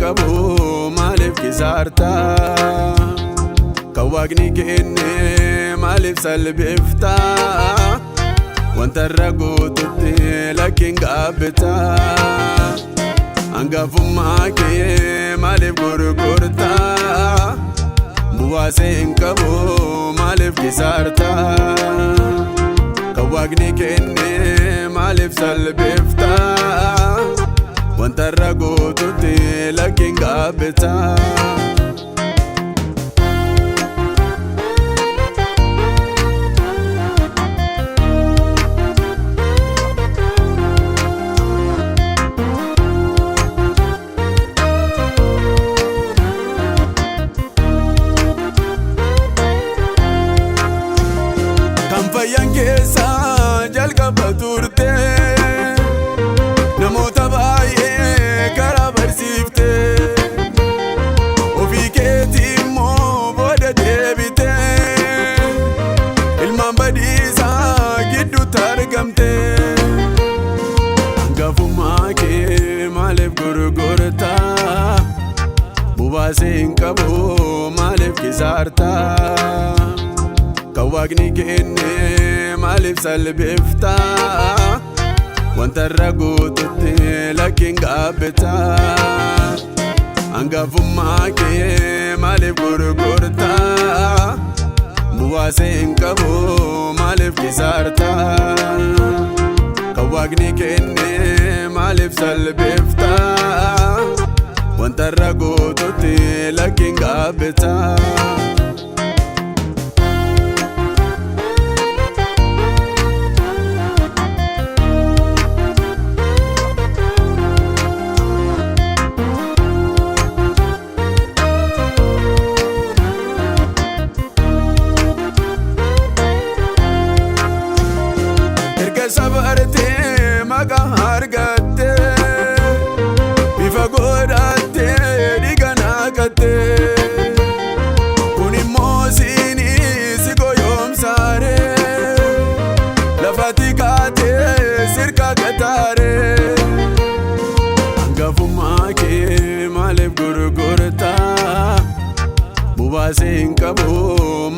qabu maaliif kisaarta kan waaqni kenne maaliif salphifta wanta irra guututti lakkiin gaabbita hangafummaa kee maaliif gurgurta bu'aasee hin qabu maaliif kisaarta kan waaqni kenne maaliif salphifta wanta irra guututti lakkiin gaabbita fayyan keessa jalqaba turte namoota baay'ee karaa barsiifte ofii keetii immoo booda deebite ilmaan badiisaa gidduutti argamte hangafummaa kee maaliif gurgurta bu'aasee hin qabu maaliif kisaarta kan waaqni kenne maaliif salphifta wanta irra guututti lakkiin gaabbita hangafummaa kee maaliif gurgurta bu'aasee hin qabu maaliif kisaarta kan waaqni kenne maaliif salphifta wanta irra guututti lakkiin gaabbita sabarte maqaa argatte bifa godhatte dhiiga naqatte kun immoo si goyoomsaare lafatti kaatee sirka gataare hangafummaa kee maaliif gurgurta bu'aasee hin qabu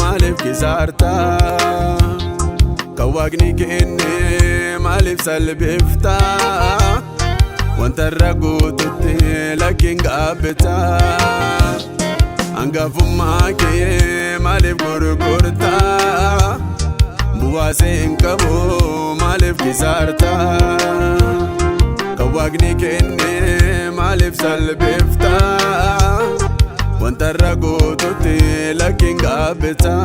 maaliif kisaarta kan waaqni kenne maaliif salphifta wanta irra guututti lakkiin gaabbita hangafummaa kee maaliif gurgurta bu'aasee hin qabu maaliif kisaarta kan waaqni kenne maaliif salphifta wanta irra guututti lakkiin gaabbita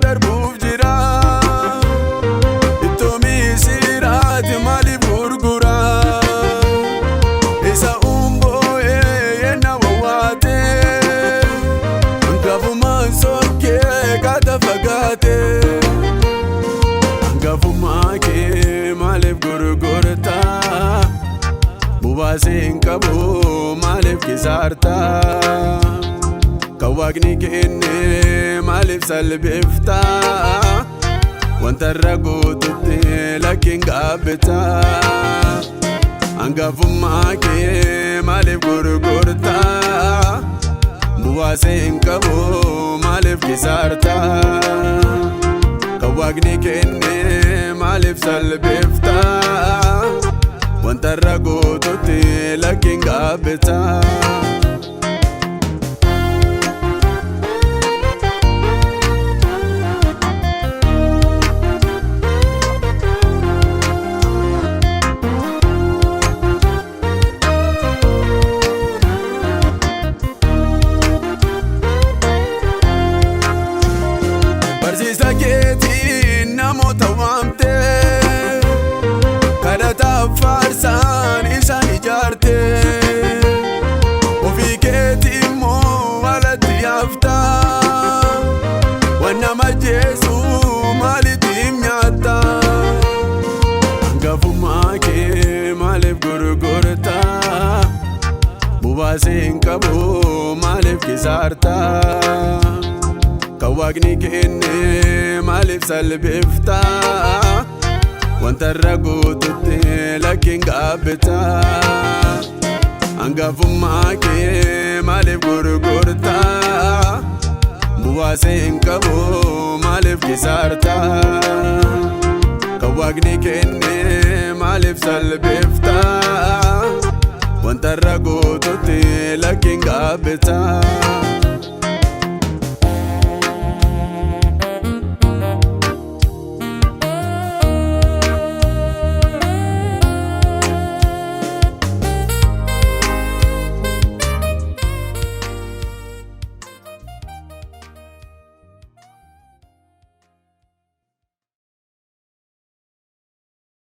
darbuuf jira ittoomii siraati maaliif gurgura isa umboo'ee yenna wawwaate hangafummaan sokkee kaata fagaate hangafummaa kee maaliif gurgurta bu'aasee hin qabu maaliif kisaarta kan waaqni kenne maaliif salphifta wanta irra guututti lakkiin gaabbita hangafummaa kee maaliif gurgurta bu'aasee hin qabu maaliif kisaarta kan waaqni kenne maaliif salphifta wanta irra guututti lakkiin gaabbita barsiisa keetiin namoota waamte kadhataaf faarsaan isaan ijaarte bu'aasin qabu maaliif kisaarta kan waaqni kenne maaliif salphifta wanta irra guututti lakkiin gaabbita hangafummaa kee maaliif gurgurta bu'aasin qabu maaliif kisaarta kan waaqni kenne maaliif salphifta wanta irra guututti lakkiin gaabbita